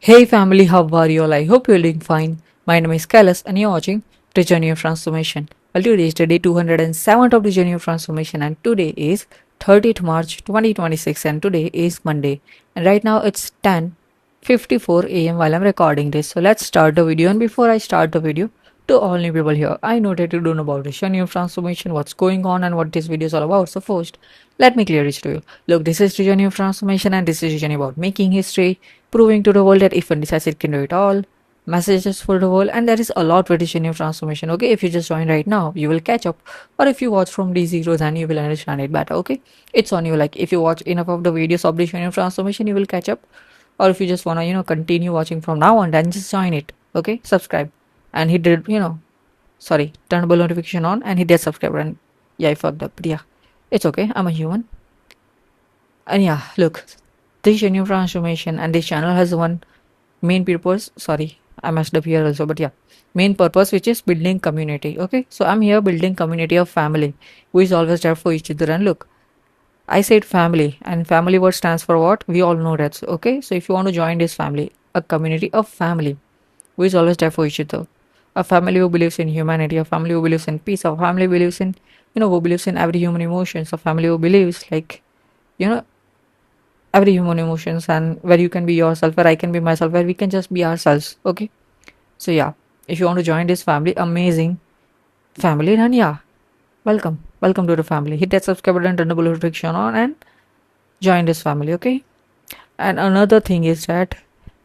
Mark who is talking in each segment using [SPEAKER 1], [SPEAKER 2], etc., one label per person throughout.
[SPEAKER 1] Hey family, how are you all? I hope you're doing fine. My name is Kailas and you're watching The Journey of Transformation. Well, today is the day 207 of The Journey of Transformation and today is 30th March 2026 and today is Monday. And right now it's 10:54 a.m. while I'm recording this. So let's start the video, and before I start the video, to all new people here, I know that you don't know about the journey of transformation, what's going on and what this video is all about. So first, let me clear this to you. Look, this is the journey of transformation and this is the journey about making history, proving to the world that if one decides it can do it all, messages for the world, and there is a lot with the journey of transformation. Okay, if you just join right now, you will catch up, or if you watch from D0, then you will understand it better. Okay, it's on you. Like if you watch enough of the videos of the journey of transformation, you will catch up, or if you just wanna continue watching from now on, then just join it. Okay, subscribe and hit the sorry, turn the bell notification on and hit that subscribe button. Yeah, I fucked up, but yeah, it's okay. I'm a human. And yeah, look, this genuine transformation and this channel has one main purpose. Sorry, I messed up here also, but yeah, main purpose which is building community. Okay, so I'm here building community of family who is always there for each other. And look, I said family, and family word stands for what? We all know that. Okay, so if you want to join this family, a community of family who is always there for each other, a family who believes in humanity, a family who believes in peace, a family who believes in who believes in every human emotions, a family who believes like you know every human emotions, and where you can be yourself, where I can be myself, where we can just be ourselves. Okay, so yeah, if you want to join this family, amazing family, then yeah, welcome to the family. Hit that subscribe button, turn the bell notification on, and join this family. Okay, and another thing is that,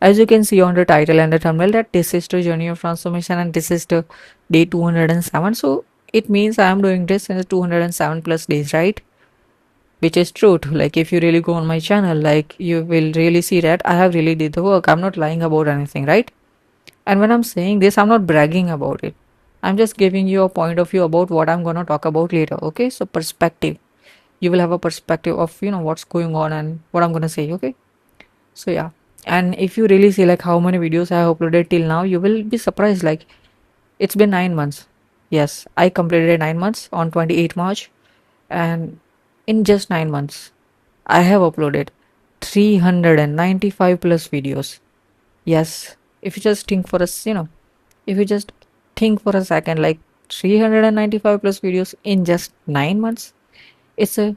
[SPEAKER 1] as you can see on the title and the thumbnail, that this is the journey of transformation and this is the day 207. So it means I am doing this in the 207 plus days, right? Which is true too. Like if you really go on my channel, like you will really see that I have really did the work. I'm not lying about anything, right? And when I'm saying this, I'm not bragging about it. I'm just giving you a point of view about what I'm gonna talk about later. Okay, so perspective. You will have a perspective of what's going on and what I'm gonna say. Okay, so yeah. And if you really see like how many videos I have uploaded till now, you will be surprised. Like it's been 9 months. Yes, I completed 9 months on 28 March, and in just 9 months, I have uploaded 395 plus videos. Yes, if you just think for if you just think for a second, like 395 plus videos in just 9 months, it's a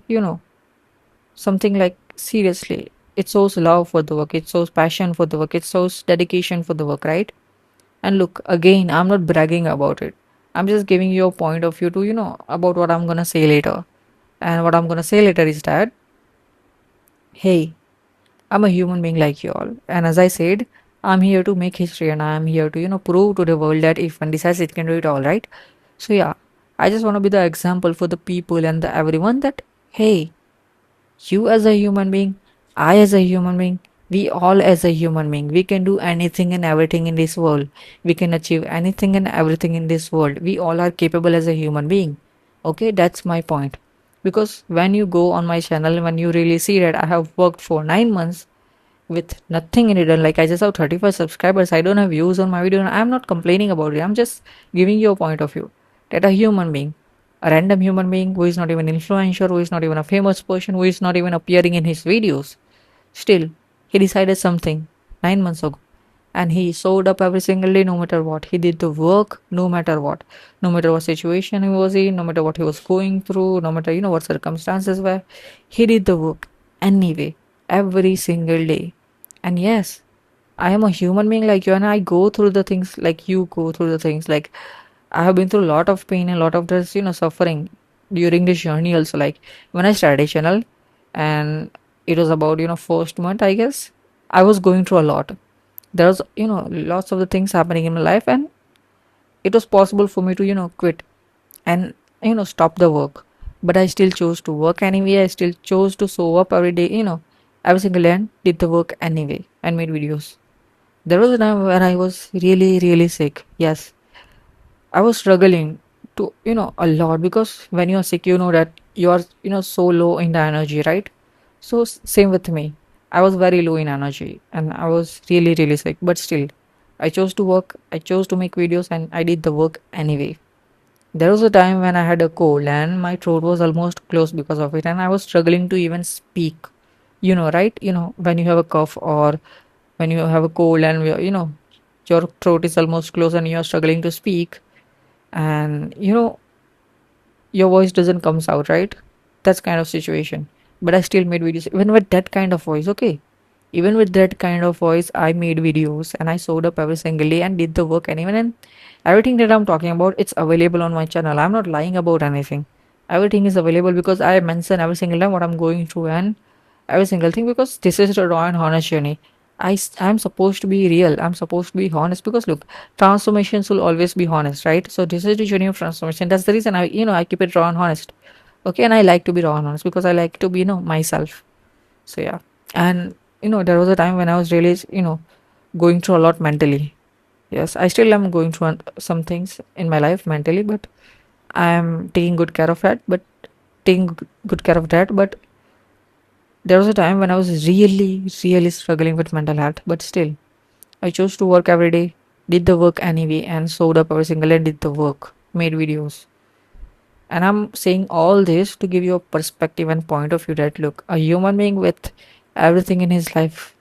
[SPEAKER 1] something like seriously. It shows love for the work, it shows passion for the work, it shows dedication for the work, right? And look, again, I'm not bragging about it. I'm just giving you a point of view to about what I'm gonna say later. And what I'm gonna say later is that, hey, I'm a human being like you all. And as I said, I'm here to make history and I'm here to, prove to the world that if one decides it can do it all, right? So yeah, I just want to be the example for the people and the everyone that, hey, you as a human being, I as a human being, we all as a human being, we can do anything and everything in this world. We can achieve anything and everything in this world. We all are capable as a human being. Okay, that's my point. Because when you go on my channel, when you really see that I have worked for 9 months with nothing in it, like I just have 35 subscribers, I don't have views on my video, and I'm not complaining about it. I'm just giving you a point of view that a human being, a random human being who is not even influencer, who is not even a famous person, who is not even appearing in his videos, still he decided something 9 months ago, and he showed up every single day no matter what. He did the work no matter what situation he was in, no matter what he was going through, no matter what circumstances were. He did the work anyway, every single day. And yes, I am a human being like you, and I go through the things like you go through the things. Like I have been through a lot of pain and a lot of this, suffering during this journey also. Like when I started channel, and it was about first month, I guess, I was going through a lot. There was lots of the things happening in my life, and it was possible for me to quit and stop the work, but I still chose to work anyway. I still chose to show up every day, every single day, and did the work anyway and made videos. There was a time when I was really really sick. Yes, I was struggling to a lot, because when you're sick, you know that you are so low in the energy, right? So same with me. I was very low in energy and I was really really sick, but still I chose to work, I chose to make videos, and I did the work anyway. There was a time when I had a cold and my throat was almost closed because of it, and I was struggling to even speak. Right? When you have a cough, or when you have a cold and your throat is almost closed and you're struggling to speak, and your voice doesn't comes out, right? That's kind of situation. But I still made videos even with that kind of voice. Okay, even with that kind of voice, I made videos and I showed up every single day and did the work. And even and everything that I'm talking about, it's available on my channel. I'm not lying about anything. Everything is available because I mention every single time what I'm going through and every single thing, because this is a raw and honest journey. I'm supposed to be real. I'm supposed to be honest because look, transformations will always be honest, right? So this is the journey of transformation. That's the reason I keep it raw and honest. Okay, and I like to be raw and honest because I like to be myself. So yeah, and there was a time when I was really going through a lot mentally. Yes, I still am going through some things in my life mentally, but I am taking good care of that. But taking good care of that, but there was a time when I was really, really struggling with mental health, but still, I chose to work every day, did the work anyway, and showed up every single day and did the work, made videos. And I'm saying all this to give you a perspective and point of view that look, a human being with everything in his life,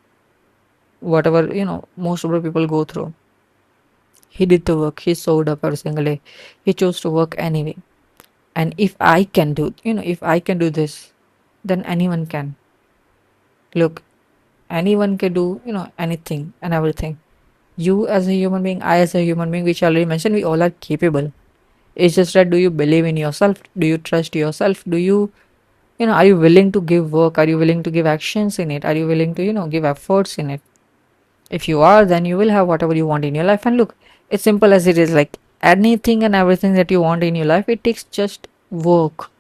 [SPEAKER 1] whatever, most of the people go through, he did the work, he showed up every single day, he chose to work anyway. And if I can do, if I can do this, then anyone can. Look, anyone can do anything and everything. You as a human being, I as a human being, which I already mentioned, we all are capable. It's just that, do you believe in yourself? Do you trust yourself? Do you are you willing to give work? Are you willing to give actions in it? Are you willing to give efforts in it? If you are, then you will have whatever you want in your life. And look, it's simple as it is. Like anything and everything that you want in your life, it takes just work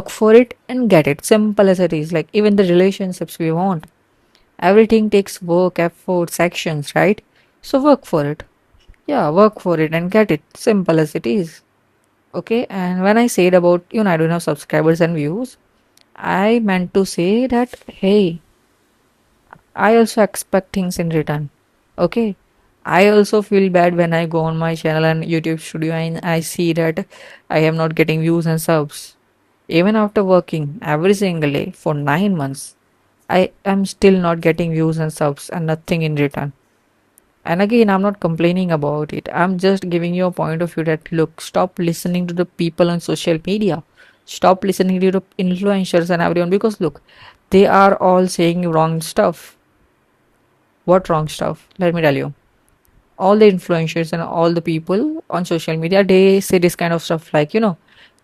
[SPEAKER 1] for it and get it. Simple as it is. Like even the relationships we want, everything takes work, efforts, actions, right? So work for it. Yeah, work for it and get it. Simple as it is. Okay, and when I said about I don't have subscribers and views, I meant to say that hey, I also expect things in return. Okay, I also feel bad when I go on my channel and YouTube studio and I see that I am not getting views and subs. Even after working every single day for 9 months, I am still not getting views and subs and nothing in return. And again, I'm not complaining about it. I'm just giving you a point of view that look, stop listening to the people on social media. Stop listening to the influencers and everyone because look, they are all saying wrong stuff. What wrong stuff? Let me tell you. All the influencers and all the people on social media, they say this kind of stuff like,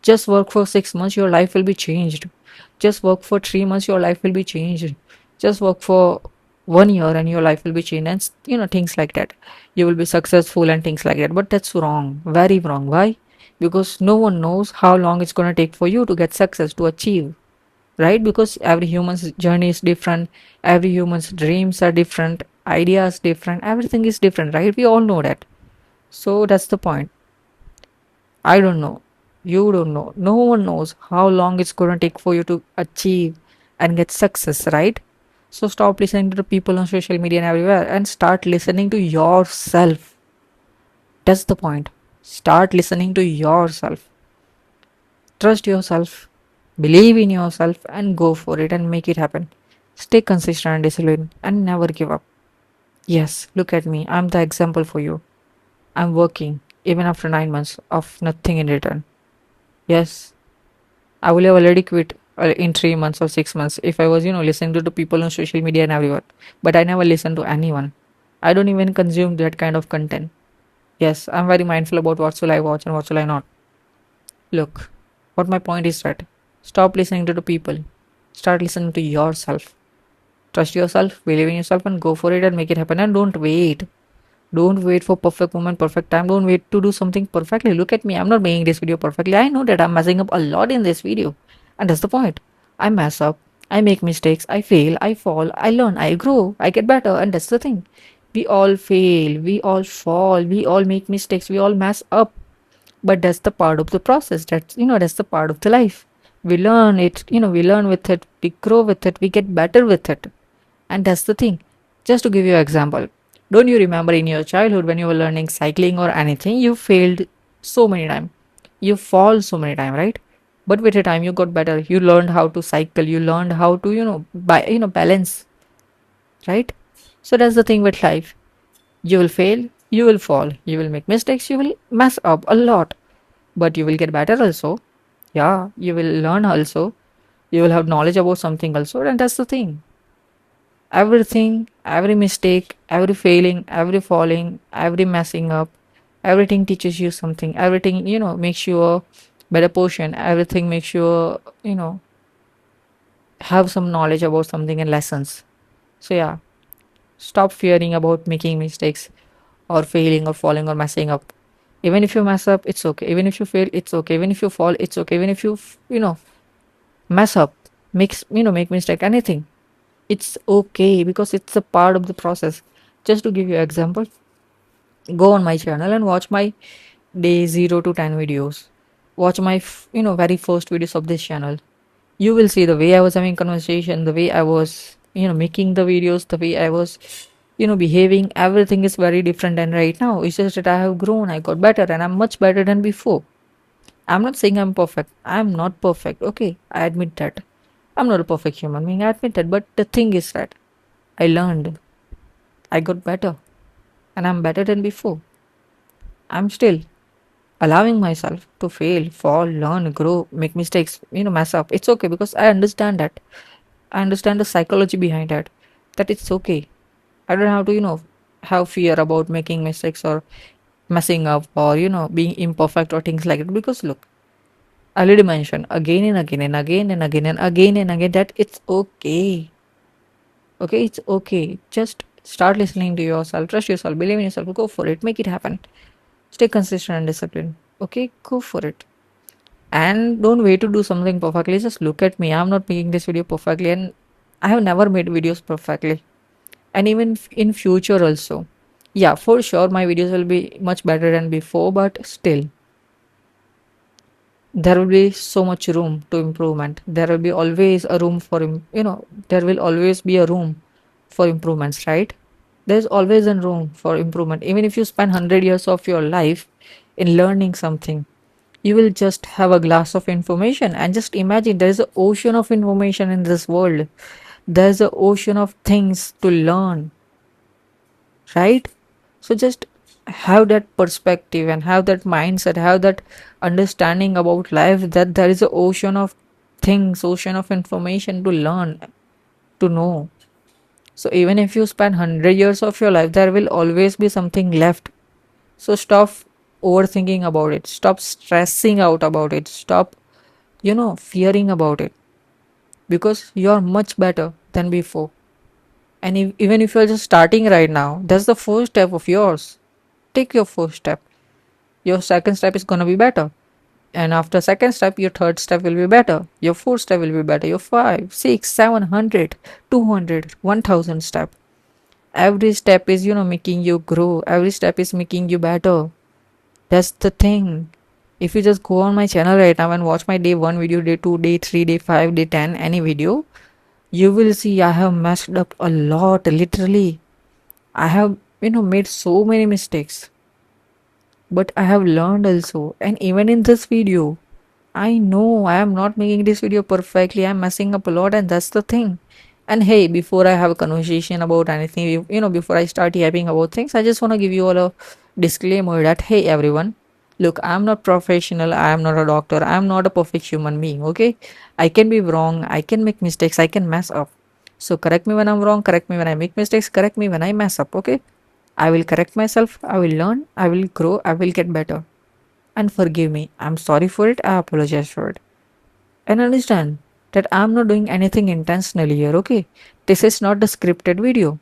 [SPEAKER 1] just work for 6 months, your life will be changed. Just work for 3 months, your life will be changed. Just work for 1 year and your life will be changed. And, things like that. You will be successful and things like that. But that's wrong. Very wrong. Why? Because no one knows how long it's going to take for you to get success, to achieve, right? Because every human's journey is different, every human's dreams are different, ideas different, everything is different, right? We all know that. So that's the point. I don't know, you don't know, no one knows how long it's going to take for you to achieve and get success, right? So stop listening to the people on social media and everywhere and start listening to yourself. That's the point. Start listening to yourself. Trust yourself, believe in yourself, and go for it and make it happen. Stay consistent and disciplined and never give up. Yes, look at me. I'm the example for you. I'm working even after 9 months of nothing in return. Yes, I will have already quit in 3 months or 6 months if I was, listening to the people on social media and everyone. But I never listen to anyone. I don't even consume that kind of content. Yes, I'm very mindful about what should I watch and what should I not. Look, what my point is that stop listening to the people. Start listening to yourself. Trust yourself, believe in yourself, and go for it and make it happen. And don't wait. Don't wait for perfect moment, perfect time. Don't wait to do something perfectly. Look at me. I'm not making this video perfectly. I know that I'm messing up a lot in this video. And that's the point. I mess up. I make mistakes. I fail. I fall. I learn. I grow. I get better. And that's the thing. We all fail. We all fall. We all make mistakes. We all mess up. But that's the part of the process. That's the part of the life. We learn it. We learn with it. We grow with it. We get better with it. And that's the thing. Just to give you an example, don't you remember in your childhood when you were learning cycling or anything, you failed so many times. You fall so many times, right? But with the time you got better. You learned how to cycle. You learned how to, balance, right? So that's the thing with life. You will fail, you will fall, you will make mistakes, you will mess up a lot, but you will get better also. Yeah, you will learn also. You will have knowledge about something also, and that's the thing. Everything, every mistake, every failing, every falling, every messing up, everything teaches you something. Everything, makes you a better person. Everything makes you, have some knowledge about something and lessons. So, yeah, stop fearing about making mistakes or failing or falling or messing up. Even if you mess up, it's okay. Even if you fail, it's okay. Even if you fall, it's okay. Even if you, mess up, make mistake, anything, it's okay because it's a part of the process. Just to give you an example, go on my channel and watch my day 0 to 10 videos. Watch my very first videos of this channel. You will see the way I was having conversation, the way I was making the videos, the way I was behaving. Everything is very different, and right now it's just that I have grown, I got better, and I'm much better than before. I'm not saying I'm perfect. I'm not perfect. Okay, I admit that. I'm not a perfect human being. I admit that. But the thing is that I learned, I got better, and I'm better than before. I'm still allowing myself to fail, fall, learn, grow, make mistakes, mess up. It's okay because I understand that. I understand the psychology behind that. That it's okay. I don't have to, have fear about making mistakes or messing up or, being imperfect or things like that. Because look, I already mentioned again and again and again and again and again and again that it's okay. Okay, it's okay. Just start listening to yourself, trust yourself, believe in yourself, go for it, make it happen. Stay consistent and disciplined. Okay, go for it. And don't wait to do something perfectly. Just look at me. I'm not making this video perfectly, and I have never made videos perfectly. And even in future also. Yeah, for sure my videos will be much better than before, but still there will be so much room to improvement. There will be always a room for there will always be a room for improvements, right? There's always a room for improvement. Even if you spend 100 years of your life in learning something, you will just have a glass of information, and just imagine there is an ocean of information in this world. There's an ocean of things to learn, right? So just have that perspective and have that mindset, have that understanding about life, that there is an ocean of things, ocean of information to learn, to know. So even if you spend 100 years of your life, there will always be something left. So stop overthinking about it, stop stressing out about it, stop fearing about it, because you're much better than before. And even if you're just starting right now, that's the first step of yours. Take your first step. Your second step is going to be better, and after second step your third step will be better, your fourth step will be better, your 5, 6, 700, 200, 1000 step. Every step is making you grow, every step is making you better. That's the thing. If you just go on my channel right now and watch my day 1 video, day 2, day 3, day 5, day 10, any video, you will see I have messed up a lot, literally. I have made so many mistakes, but I have learned also. And even in this video, I know I am not making this video perfectly. I'm messing up a lot, and that's the thing. And hey, before I have a conversation about anything, before I start yapping about things, I just want to give you all a disclaimer that hey, everyone, look, I'm not professional. I am not a doctor. I'm not a perfect human being. Okay, I can be wrong. I can make mistakes. I can mess up. So correct me when I'm wrong. Correct me when I make mistakes. Correct me when I mess up. Okay, I will correct myself. I will learn. I will grow. I will get better. And forgive me. I'm sorry for it. I apologize for it. And understand that I'm not doing anything intentionally here, okay? This is not the scripted video.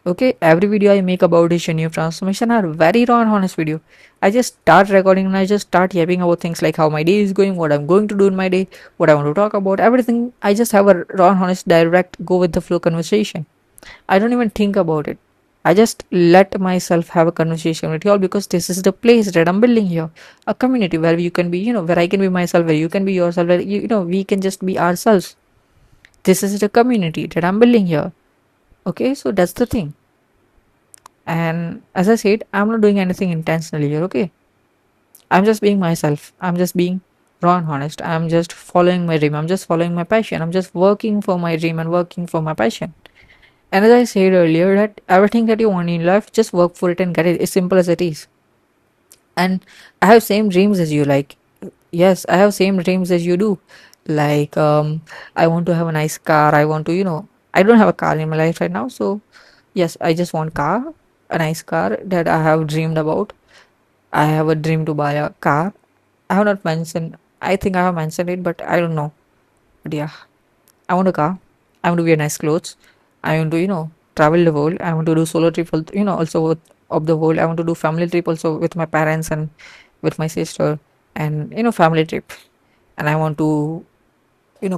[SPEAKER 1] Okay, every video I make about this new transformation are very raw and honest video. I just start recording and I just start yapping about things like how my day is going, what I'm going to do in my day, what I want to talk about, everything. I just have a raw and honest, direct, go with the flow conversation. I don't even think about it. I just let myself have a conversation with y'all because this is the place that I'm building here. A community where you can be, where I can be myself, where you can be yourself, where we can just be ourselves. This is the community that I'm building here. Okay, so that's the thing. And as I said, I'm not doing anything intentionally here, okay? I'm just being myself. I'm just being raw and honest. I'm just following my dream. I'm just following my passion. I'm just working for my dream and working for my passion. And as I said earlier, that everything that you want in life, just work for it and get it. It's simple as it is. And I have same dreams as you. Like, yes, I have same dreams as you do. Like, I want to have a nice car. I want to, I don't have a car in my life right now. So, yes, I just want car, a nice car that I have dreamed about. I have a dream to buy a car. I have not mentioned. I think I have mentioned it, but I don't know. But yeah, I want a car. I want to wear nice clothes. I want to, travel the world. I want to do solo trip, also of the world. I want to do family trip also with my parents and with my sister and, family trip. And I want to,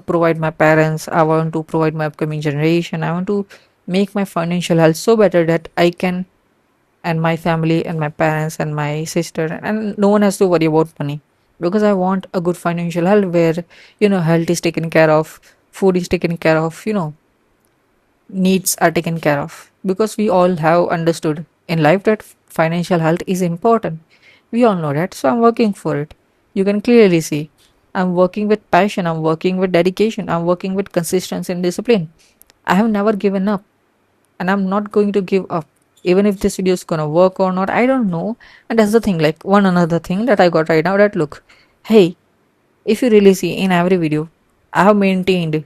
[SPEAKER 1] provide my parents. I want to provide my upcoming generation. I want to make my financial health so better that I can, and my family and my parents and my sister, and no one has to worry about money, because I want a good financial health where, health is taken care of, food is taken care of, needs are taken care of, because we all have understood in life that financial health is important. We all know that, so I'm working for it. You can clearly see I'm working with passion, I'm working with dedication, I'm working with consistency and discipline. I have never given up, and I'm not going to give up. Even if this video is gonna work or not, I don't know. And that's the thing, like one another thing that I got right now, that look, hey, if you really see in every video, I have maintained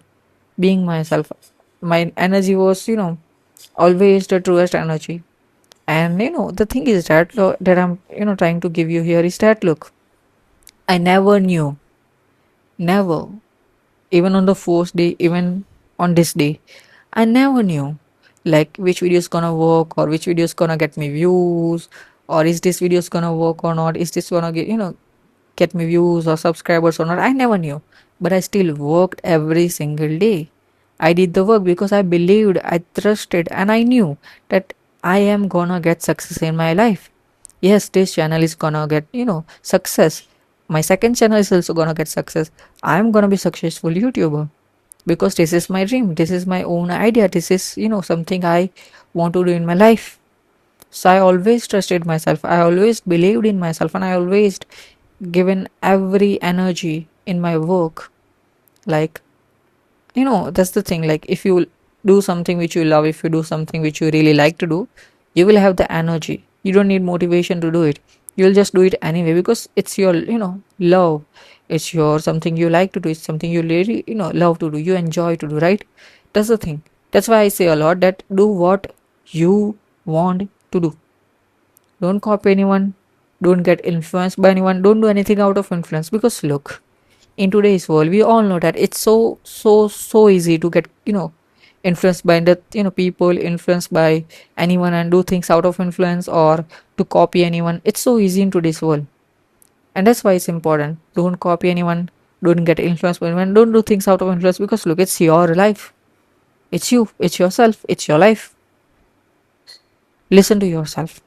[SPEAKER 1] being myself. My energy was, always the truest energy. And the thing is that that I'm trying to give you here is that look, I never knew, never, even on the first day, even on this day, I never knew like which video is gonna work, or which video is gonna get me views, or is this video is gonna work or not, is this gonna get me views or subscribers or not. I never knew, but I still worked every single day. I did the work because I believed, I trusted, and I knew that I am gonna get success in my life. Yes, this channel is gonna get, success. My second channel is also gonna get success. I'm gonna be successful YouTuber because this is my dream. This is my own idea. This is, something I want to do in my life. So I always trusted myself. I always believed in myself, and I always given every energy in my work. Like, that's the thing. Like, if you do something which you love, if you do something which you really like to do, you will have the energy. You don't need motivation to do it. You'll just do it anyway because it's your, love. It's your something you like to do. It's something you really, love to do. You enjoy to do, right? That's the thing. That's why I say a lot that do what you want to do. Don't copy anyone. Don't get influenced by anyone. Don't do anything out of influence, because look, in today's world, we all know that it's so easy to get, influenced by the, people, influenced by anyone, and do things out of influence, or to copy anyone. It's so easy in today's world. And that's why it's important. Don't copy anyone. Don't get influenced by anyone. Don't do things out of influence, because look, it's your life. It's you. It's yourself. It's your life. Listen to yourself.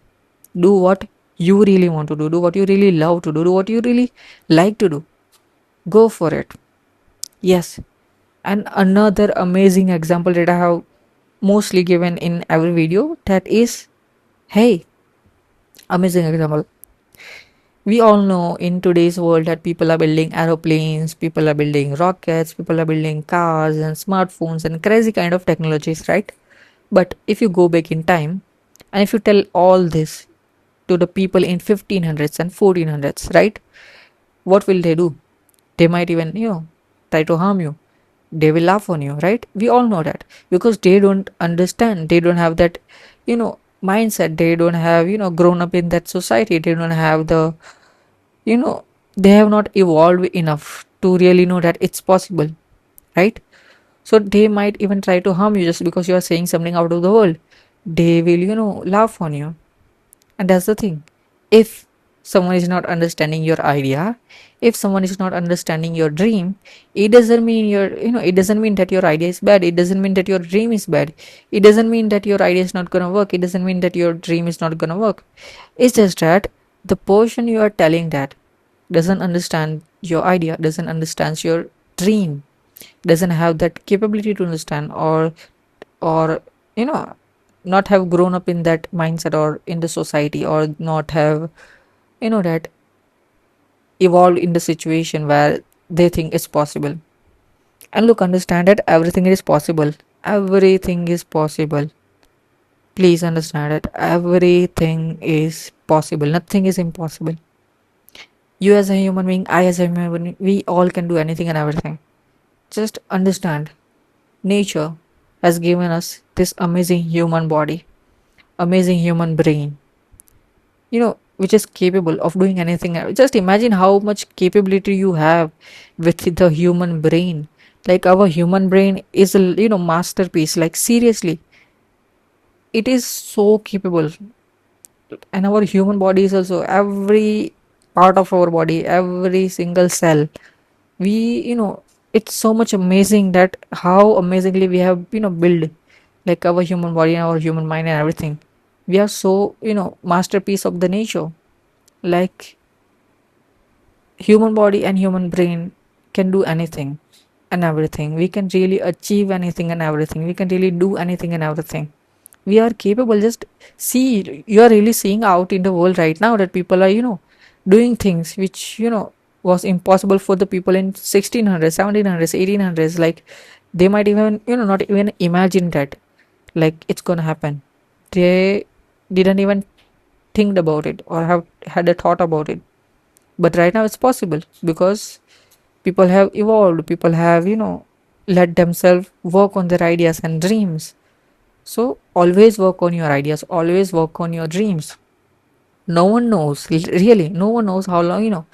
[SPEAKER 1] Do what you really want to do. Do what you really love to do. Do what you really like to do. Go for it. Yes. And another amazing example that I have mostly given in every video, that is, hey, amazing example. We all know in today's world that people are building aeroplanes, people are building rockets, people are building cars and smartphones and crazy kind of technologies, right? But if you go back in time, and if you tell all this to the people in 1500s and 1400s, right? What will they do? They might even, try to harm you. They will laugh on you, right? We all know that, because they don't understand. They don't have that, mindset. They don't have, grown up in that society. They don't have the, you know, they have not evolved enough to really know that it's possible, right? So they might even try to harm you just because you are saying something out of the world. They will, laugh on you. And that's the thing. If someone is not understanding your idea, if someone is not understanding your dream, it doesn't mean it doesn't mean that your idea is bad. It doesn't mean that your dream is bad. It doesn't mean that your idea is not gonna work. It doesn't mean that your dream is not gonna work. It's just that the person you are telling that doesn't understand your idea, doesn't understand your dream, doesn't have that capability to understand, or you know not have grown up in that mindset or in the society, or not have that evolved in the situation where they think it's possible. And look, understand that everything is possible. Everything is possible. Please understand it. Everything is possible. Nothing is impossible. You as a human being, I as a human being, we all can do anything and everything. Just understand. Nature has given us this amazing human body, amazing human brain, which is capable of doing anything. Just imagine how much capability you have with the human brain. Like our human brain is a masterpiece. Like seriously, it is so capable. And our human body is also every part of our body, every single cell. We, it's so much amazing that how amazingly we have built like our human body and our human mind and everything. We are so masterpiece of the nature. Like human body and human brain can do anything and everything. We can really achieve anything and everything. We can really do anything and everything. We are capable. Just see, you are really seeing out in the world right now that people are doing things which was impossible for the people in 1600s, 1700s, 1800s. Like they might even not even imagine that like it's gonna happen. They didn't even think about it or have had a thought about it, but right now it's possible because people have evolved. People have let themselves work on their ideas and dreams. So always work on your ideas, always work on your dreams. No one knows, really, no one knows how long,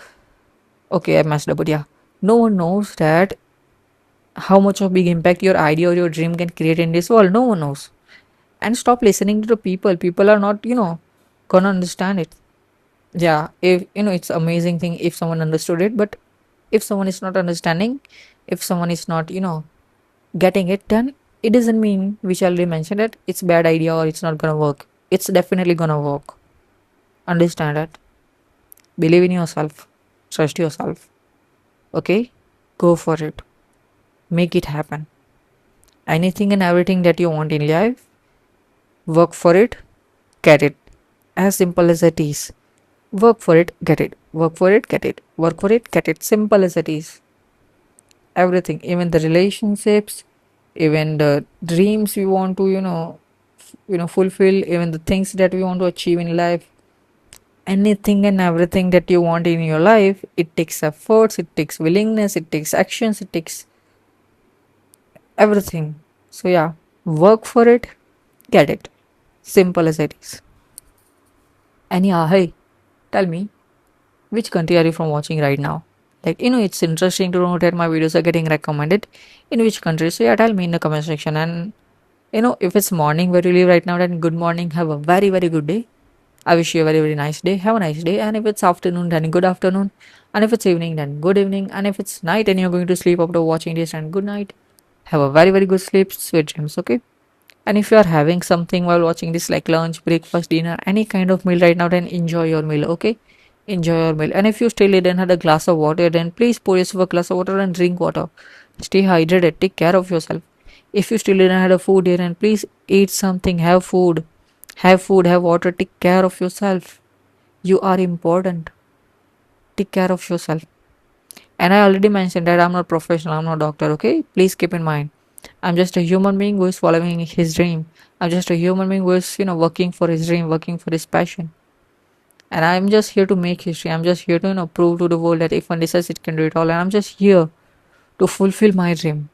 [SPEAKER 1] okay, I messed up, but yeah, no one knows that how much of big impact your idea or your dream can create in this world. No one knows. And stop listening to the people. People are not, gonna understand it. Yeah, if it's amazing thing if someone understood it, but if someone is not understanding, if someone is not, getting it, then it doesn't mean, which I already mentioned, that it's bad idea or it's not gonna work. It's definitely gonna work. Understand it. Believe in yourself. Trust yourself. Okay? Go for it. Make it happen. Anything and everything that you want in life, work for it, get it. As simple as it is. Work for it, get it. Work for it, get it. Work for it, get it. Simple as it is. Everything, even the relationships, even the dreams we want to, fulfill, even the things that we want to achieve in life, anything and everything that you want in your life, it takes efforts, it takes willingness, it takes actions, it takes everything. So yeah, work for it, get it. Simple as it is. And yeah, hey, tell me, which country are you from watching right now? Like, it's interesting to know that my videos are getting recommended in which country. So yeah, tell me in the comment section. And if it's morning where you live right now, then good morning. Have a very, very good day. I wish you a very, very nice day. Have a nice day. And if it's afternoon, then good afternoon. And if it's evening, then good evening. And if it's night and you're going to sleep after watching this, then good night. Have a very, very good sleep, sweet dreams, okay? And if you are having something while watching this, like lunch, breakfast, dinner, any kind of meal right now, then enjoy your meal, okay? Enjoy your meal. And if you still didn't have a glass of water, then please pour yourself a glass of water and drink water. Stay hydrated. Take care of yourself. If you still didn't have a food here, then please eat something. Have food. Have food. Have water. Take care of yourself. You are important. Take care of yourself. And I already mentioned that I'm not professional. I'm not doctor. Okay. Please keep in mind. I'm just a human being who is following his dream. I'm just a human being who is working for his dream, working for his passion. And I'm just here to make history. I'm just here to prove to the world that if one decides, it can do it all. And I'm just here to fulfill my dream.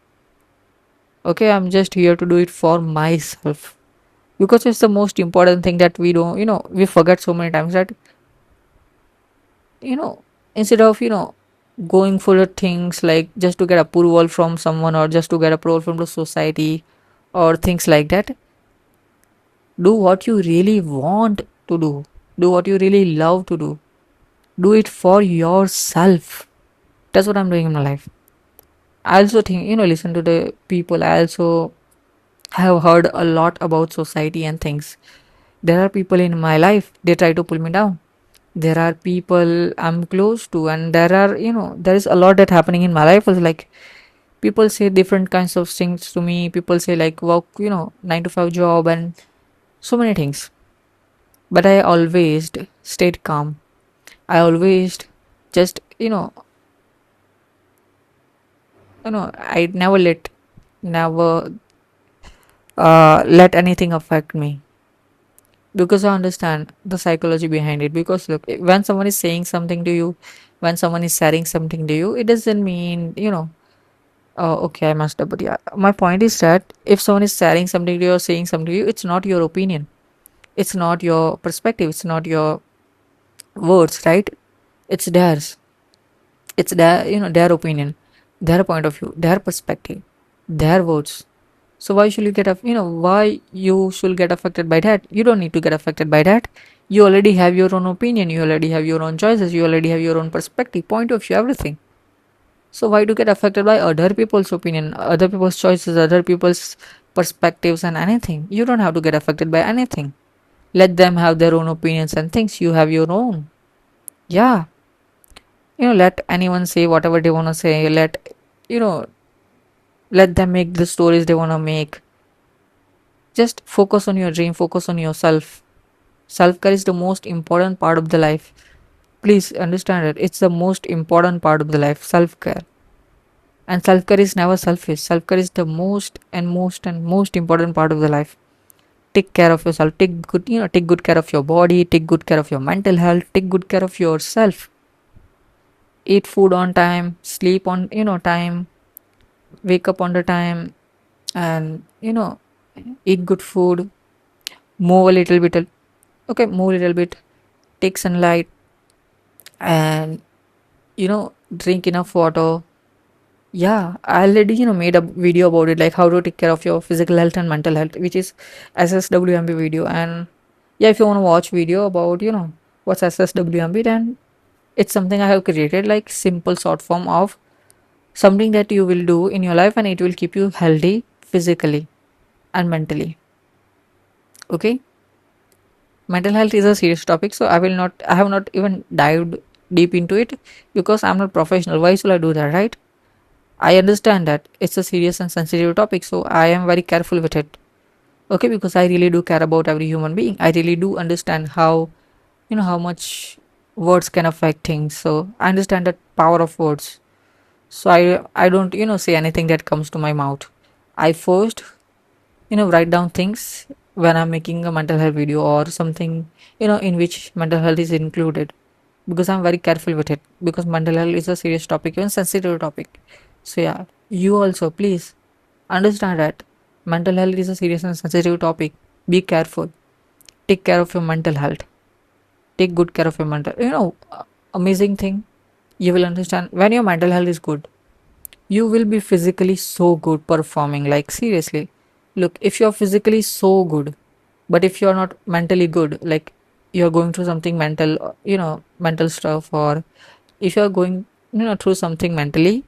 [SPEAKER 1] Okay, I'm just here to do it for myself, because it's the most important thing that we don't, we forget so many times that you know instead of going for the things like just to get approval from someone or just to get approval from the society or things like that, do what you really want to do what you really love to do it for yourself. That's what I'm doing in my life. I also think, listen to the people. I also have heard a lot about society and things. There are people in my life, they try to pull me down. There are people I'm close to, and there are, there is a lot that happening in my life. Was like people say different kinds of things to me. People say like work, 9 to 5 job and so many things. But I always stayed calm. I always just, I never let, never. let anything affect me, because I understand the psychology behind it. Because look, when someone is saying something to you, when someone is sharing something to you, it doesn't mean, okay, I messed up. But yeah, my point is that if someone is sharing something to you or saying something to you, it's not your opinion, it's not your perspective, it's not your words, right? It's theirs. It's their, their opinion, their point of view, their perspective, their words. So why should you get why you should get affected by that? You don't need to get affected by that. You already have your own opinion, you already have your own choices, you already have your own perspective, point of view, everything. So why to get affected by other people's opinion, other people's choices, other people's perspectives and anything? You don't have to get affected by anything. Let them have their own opinions and things. You have your own. Yeah. Let anyone say whatever they want to say. You know, let them make the stories they want to make. Just focus on your dream, focus on yourself. Self care is the most important part of the life. Please understand it. It's the most important part of the life, self care. And self care is never selfish. Self care is the most important part of the life. Take care of yourself. Take good care of your body. Take good care of your mental health. Take good care of yourself. Eat food on time. Sleep on time. Wake up on the time, and eat good food. Move a little bit. Okay, move a little bit. Take sunlight, and drink enough water. Yeah, I already made a video about it, like how to take care of your physical health and mental health, which is SSWMB video. And yeah, if you want to watch video about what's SSWMB, then it's something I have created, like simple short form of something that you will do in your life, and it will keep you healthy physically and mentally. Okay, mental health is a serious topic, so I have not even dived deep into it, because I'm not professional. Why should I do that, right? I understand that it's a serious and sensitive topic, so I am very careful with it. Okay, because I really do care about every human being. I really do understand how much words can affect things. So I understand the power of words. So I don't say anything that comes to my mouth. I first write down things when I'm making a mental health video or something in which mental health is included, because I'm very careful with it, because mental health is a serious topic, even sensitive topic. So yeah, you also please understand that mental health is a serious and sensitive topic. Be careful. Take care of your mental health. Take good care of your mental. Amazing thing. You will understand when your mental health is good. You will be physically so good performing. Like seriously, look, if you're physically so good, but if you're not mentally good, like you're going through something mental, mental stuff, or if you're going through something mentally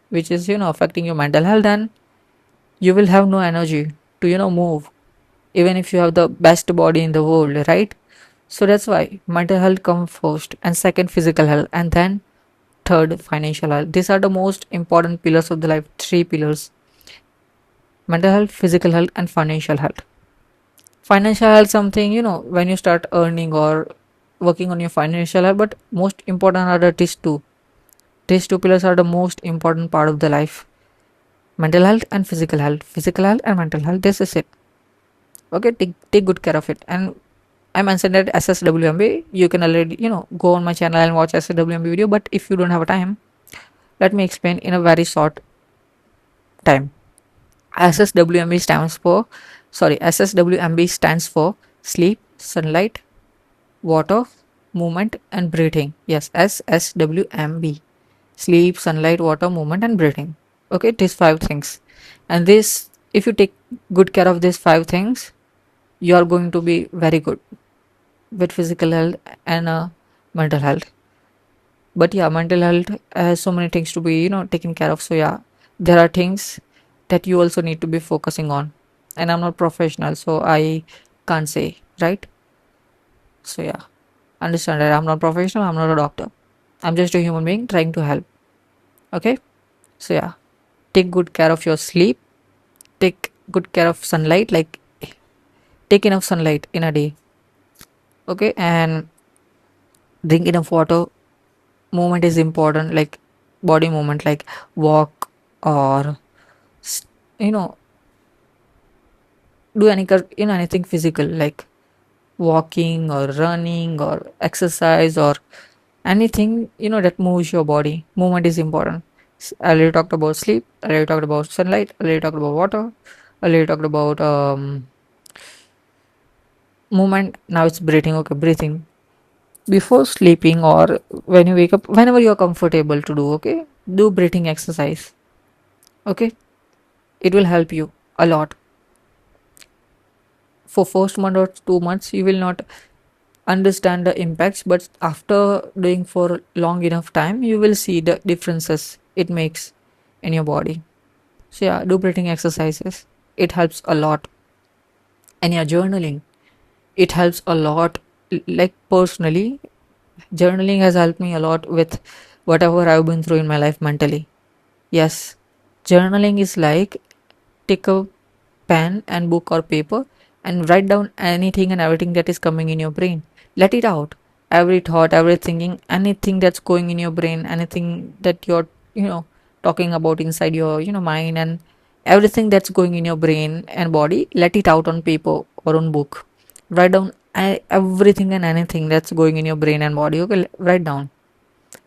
[SPEAKER 1] which is affecting your mental health, then you will have no energy to move, even if you have the best body in the world, right? So that's why mental health comes first, and second physical health, and then third financial health. These are the most important pillars of the life. Three pillars: mental health, physical health, and financial health. Financial health, something when you start earning or working on your financial health. But most important are these two pillars are the most important part of the life: mental health and physical health and mental health. This is it. Okay, take good care of it. And I mentioned that SSWMB, you can already go on my channel and watch SSWMB video. But if you don't have a time, let me explain in a very short time. SSWMB stands for SSWMB stands for sleep, sunlight, water, movement, and breathing. Yes, SSWMB: sleep, sunlight, water, movement, and breathing. Okay, these five things. And this, if you take good care of these five things, you are going to be very good with physical health and mental health. But yeah, mental health has so many things to be taken care of. So yeah, there are things that you also need to be focusing on. And I'm not professional, so I can't say, right? So yeah, understand that I'm not professional, I'm not a doctor, I'm just a human being trying to help. Okay, so yeah, take good care of your sleep. Take good care of sunlight, like take enough sunlight in a day. Okay, and drink enough water. Movement is important, like body movement, like walk or s- you know do anything physical like walking or running or exercise or anything that moves your body. Movement is important. I already talked about sleep, I already talked about sunlight, I already talked about water, I already talked about movement. Now it's breathing. Okay, breathing before sleeping or when you wake up, whenever you're comfortable to do. Okay, do breathing exercise. Okay, it will help you a lot. For first month or 2 months you will not understand the impacts, but after doing for long enough time you will see the differences it makes in your body. So yeah, do breathing exercises. It helps a lot. And yeah, journaling, it helps a lot. Like personally, journaling has helped me a lot with whatever I've been through in my life mentally. Yes, journaling is like take a pen and book or paper and write down anything and everything that is coming in your brain. Let it out. Every thought, every thinking, anything that's going in your brain, anything that you're, talking about inside your, mind, and everything that's going in your brain and body, let it out on paper or on book. Write down everything and anything that's going in your brain and body. Okay, write down.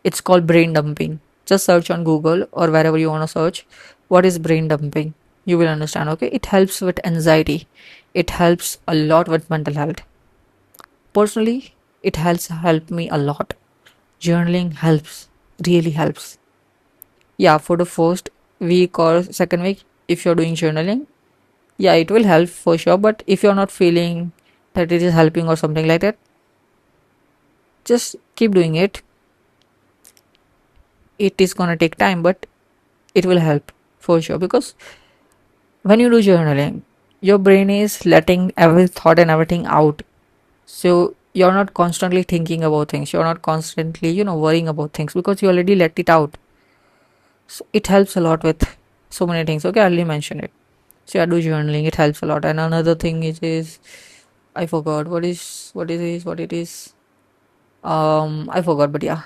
[SPEAKER 1] It's called brain dumping. Just search on Google or wherever you want to search what is brain dumping. You will understand. Okay, it helps with anxiety. It helps a lot with mental health. Personally, it has helped me a lot. Journaling helps, really helps. Yeah, for the first week or second week, if you're doing journaling, yeah, it will help for sure. But if you're not feeling that it is helping or something like that, just keep doing it. It is gonna take time, but it will help for sure because when you do journaling, your brain is letting every thought and everything out. So you're not constantly thinking about things. You're not constantly, worrying about things because you already let it out. So it helps a lot with so many things. Okay, I already mentioned it. So yeah, do journaling. It helps a lot. And another thing is I forgot what it is. I forgot, but yeah,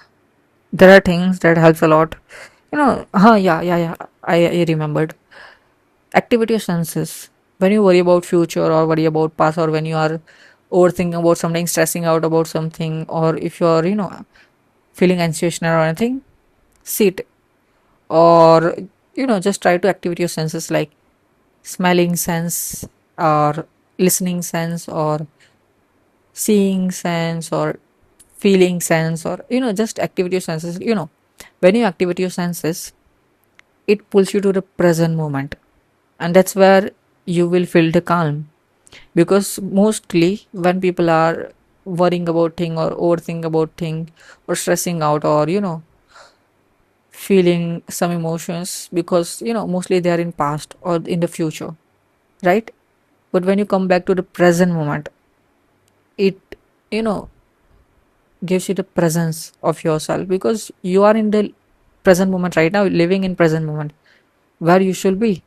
[SPEAKER 1] there are things that helps a lot. Yeah. I remembered. Activity senses. When you worry about future or worry about past, or when you are overthinking about something, stressing out about something, or if you're feeling anxious or anything, sit or just try to activate your senses like smelling sense or listening sense or seeing sense or feeling sense, or just activate your senses. When you activate your senses, it pulls you to the present moment, and that's where you will feel the calm. Because mostly when people are worrying about thing or overthinking about thing or stressing out or feeling some emotions, because mostly they are in past or in the future, right? But when you come back to the present moment, it you know gives you the presence of yourself, because you are in the present moment right now, living in present moment where you should be.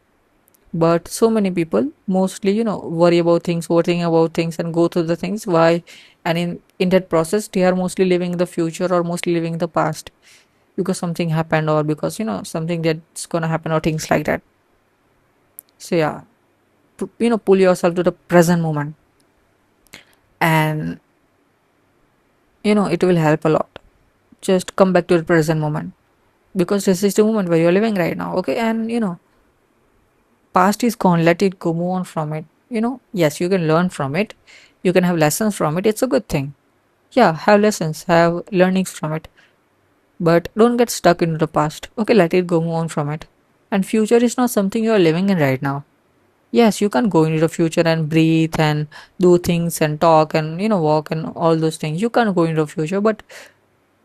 [SPEAKER 1] But so many people mostly worry about things, overthinking about things, and go through the things. Why? And in that process they are mostly living in the future or mostly living in the past, because something happened or because something that's gonna happen or things like that. So yeah, pull yourself to the present moment, and it will help a lot. Just come back to the present moment, because this is the moment where you're living right now. Okay, and past is gone, let it go, move on from it. Yes, you can learn from it, you can have lessons from it, it's a good thing. Yeah, have lessons, have learnings from it, but don't get stuck into the past. Okay, let it go, move on from it. And future is not something you're living in right now. Yes, you can go into the future and breathe and do things and talk and walk and all those things. You can go into the future, but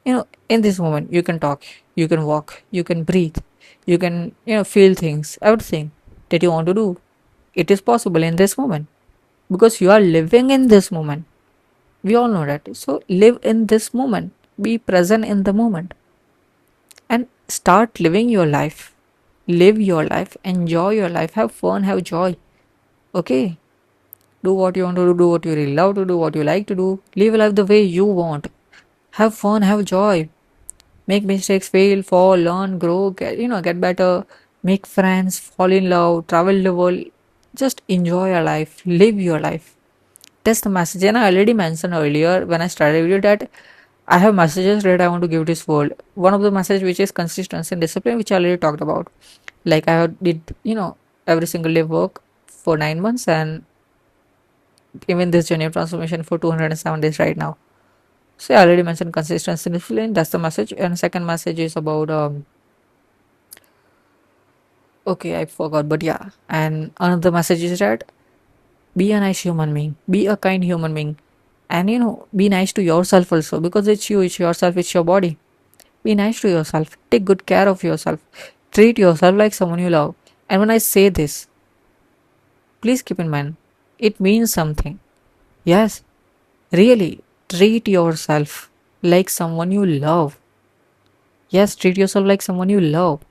[SPEAKER 1] in this moment you can talk, you can walk, you can breathe, you can feel things, everything that you want to do. It is possible in this moment because you are living in this moment. We all know that. So live in this moment, be present in the moment, and start living your life. Live your life, enjoy your life, have fun, have joy. Okay, do what you want to do what you really love to do, what you like to do. Live life the way you want. Have fun, have joy. Make mistakes, fail, fall, learn, grow, get better, make friends, fall in love, travel the world. Just enjoy your life, live your life. That's the message. And I already mentioned earlier when I started video that I have messages that I want to give this world. One of the message which is consistency and discipline, which I already talked about. Like I did, every single day work for 9 months, and even this journey of transformation for 207 days right now. So I already mentioned consistency and discipline. That's the message. And second message is about okay, I forgot, but yeah. And another message is that be a nice human being, be a kind human being, and be nice to yourself also, because it's you, it's yourself, it's your body. Be nice to yourself, take good care of yourself, treat yourself like someone you love. And when I say this, please keep in mind, it means something. Yes, really, treat yourself like someone you love. Yes, treat yourself like someone you love.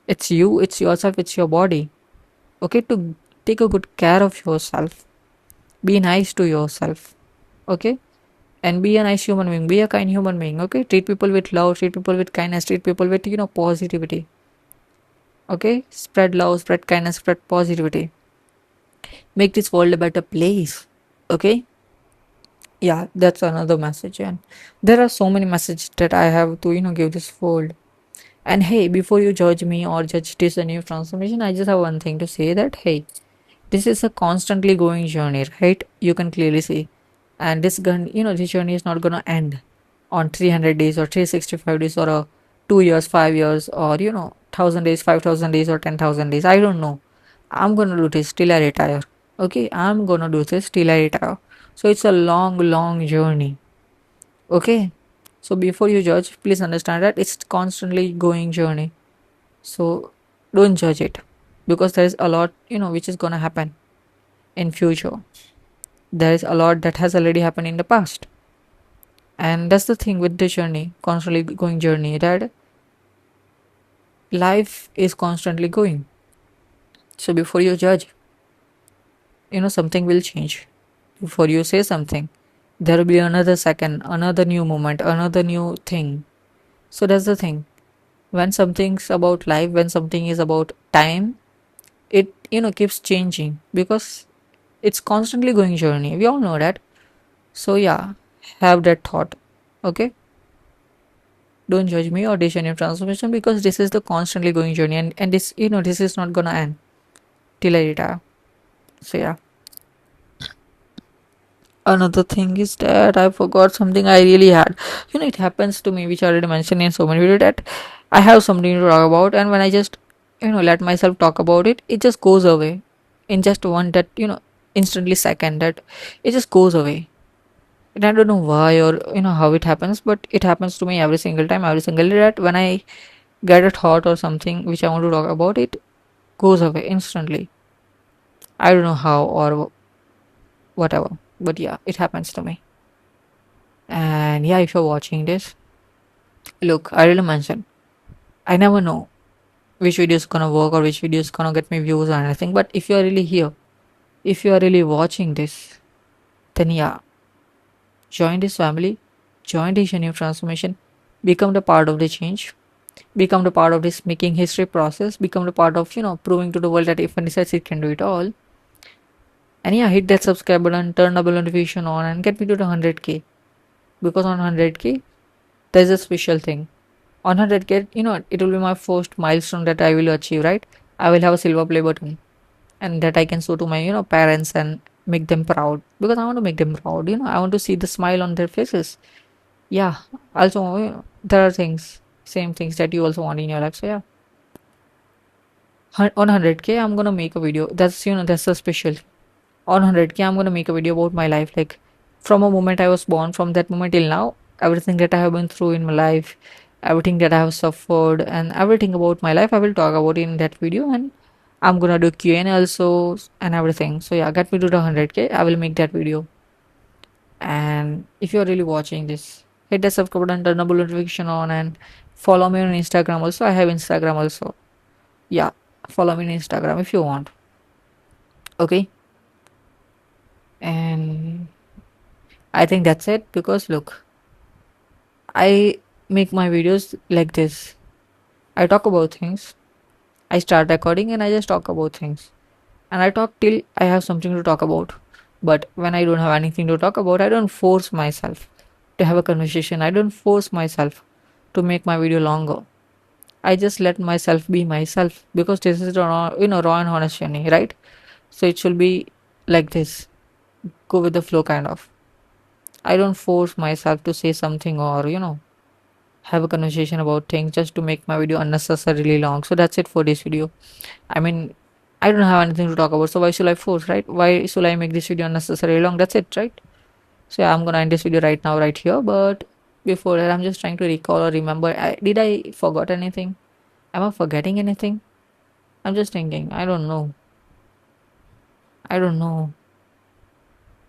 [SPEAKER 1] It's you, it's yourself, it's your body. Okay, to take a good care of yourself, be nice to yourself. Okay, and be a nice human being, be a kind human being. Okay, treat people with love, treat people with kindness, treat people with positivity. Okay, spread love, spread kindness, spread positivity, make this world a better place. Okay, yeah, that's another message. And there are so many messages that I have to give this world. And hey, before you judge me or judge this a new transformation, I just have one thing to say, that hey, this is a constantly going journey, right? You can clearly see. And this journey is not gonna end on 300 days or 365 days or 2 years, 5 years, or 1,000 days, 5,000 days, or 10,000 days. I don't know. I'm gonna do this till I retire. Okay, I'm gonna do this till I retire. So it's a long, long journey. Okay. So before you judge, please understand that it's constantly going journey. So don't judge it, because there is a lot which is gonna happen in future. There is a lot that has already happened in the past. And that's the thing with the journey, constantly going journey, that life is constantly going. So before you judge, something will change. Before you say something, there will be another second, another new moment, another new thing. So that's the thing. When something's about life, when something is about time, it keeps changing, because it's constantly going journey. We all know that. So yeah, have that thought. Okay, don't judge me or this journey of transformation, because this is the constantly going journey, and this this is not gonna end till I retire. So yeah, another thing is that I forgot something I really had. It happens to me, which I already mentioned in so many videos, that I have something to talk about, and when I just let myself talk about it, it just goes away in just one, that instantly second, that it just goes away. And I don't know why, or how it happens, but it happens to me every single time, every single day, that when I get a thought or something which I want to talk about, it goes away instantly. I don't know how or whatever, but yeah, it happens to me. And yeah, if you're watching this, look, I really mentioned, I never know which video is gonna work or which video is gonna get me views or anything. But if you're really here, if you are really watching this, then yeah, join this family, join this journey of transformation, become the part of the change, become the part of this making history process, become the part of proving to the world that if one decides it can do it all. And yeah, hit that subscribe button, turn the bell notification on, and get me to the 100k, because on 100k there's a special thing. On 100k, it will be my first milestone that I will achieve, right? I will have a silver play button, and that I can show to my parents and make them proud, because I want to make them proud. I want to see the smile on their faces. Yeah. Also, there are things, same things that you also want in your life. So yeah, on 100k, I'm gonna make a video. That's a special. On 100k, I'm gonna make a video about my life, like from a moment I was born, from that moment till now, everything that I have been through in my life, everything that I have suffered, and everything about my life, I will talk about in that video. And I'm gonna do Q&A also and everything. So yeah, get me to the 100k, I will make that video. And if you're really watching this, hit the subscribe button, turn the bell notification on, and follow me on Instagram also. I have Instagram also. Yeah, follow me on Instagram if you want. Okay. And I think that's it, because look, I make my videos like this. I talk about things. I start recording and I just talk about things. and I talk till I have something to talk about. But when I don't have anything to talk about, I don't force myself to have a conversation. I don't force myself to make my video longer. I just let myself be myself because this is raw and honest journey, right? So it should be like this, go with the flow kind of. I don't force myself to say something or have a conversation about things just to make my video unnecessarily long. So that's it for this video. I mean, I don't have anything to talk about, so why should I force, right? Why should I make this video unnecessarily long? That's it, right? So yeah, I'm gonna end this video right now, right here. But before that, I'm just trying to recall or remember. Did I forgot anything? Am I forgetting anything? I'm just thinking. I don't know. I don't know.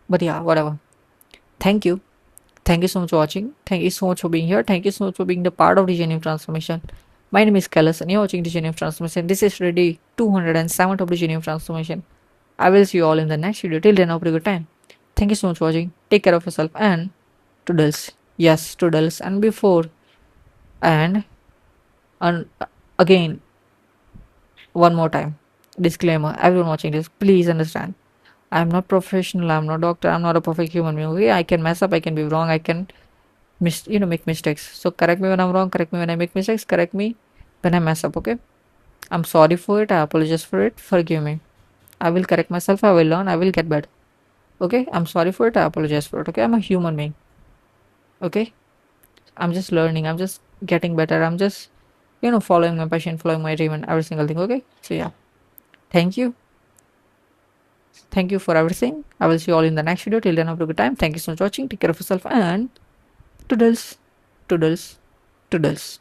[SPEAKER 1] But yeah, whatever. Thank you. Thank you so much for watching. Thank you so much for being here. Thank you so much for being the part of the Genuine Transformation. My name is Kailas and you're watching the Genuine Transformation. This is already 207 of the Genuine Transformation. I will see you all in the next video. Till then, have a good time. Thank you so much for watching. Take care of yourself and toodles. Yes, toodles. And before and again, one more time. Disclaimer, everyone watching this, please understand. I'm not professional, I'm not doctor, I'm not a perfect human being. Okay, I can mess up, I can be wrong, I can make mistakes. So correct me when I'm wrong, correct me when I make mistakes, correct me when I mess up, okay? I'm sorry for it, I apologize for it, forgive me. I will correct myself, I will learn, I will get better. Okay, I'm sorry for it, I apologize for it. Okay, I'm a human being. Okay, I'm just learning, I'm just getting better, I'm just following my passion, following my dream and every single thing. Okay, so yeah, thank you. Thank you for everything. I will see you all in the next video. Till then, have a good time. Thank you so much for watching. Take care of yourself and toodles, toodles, toodles.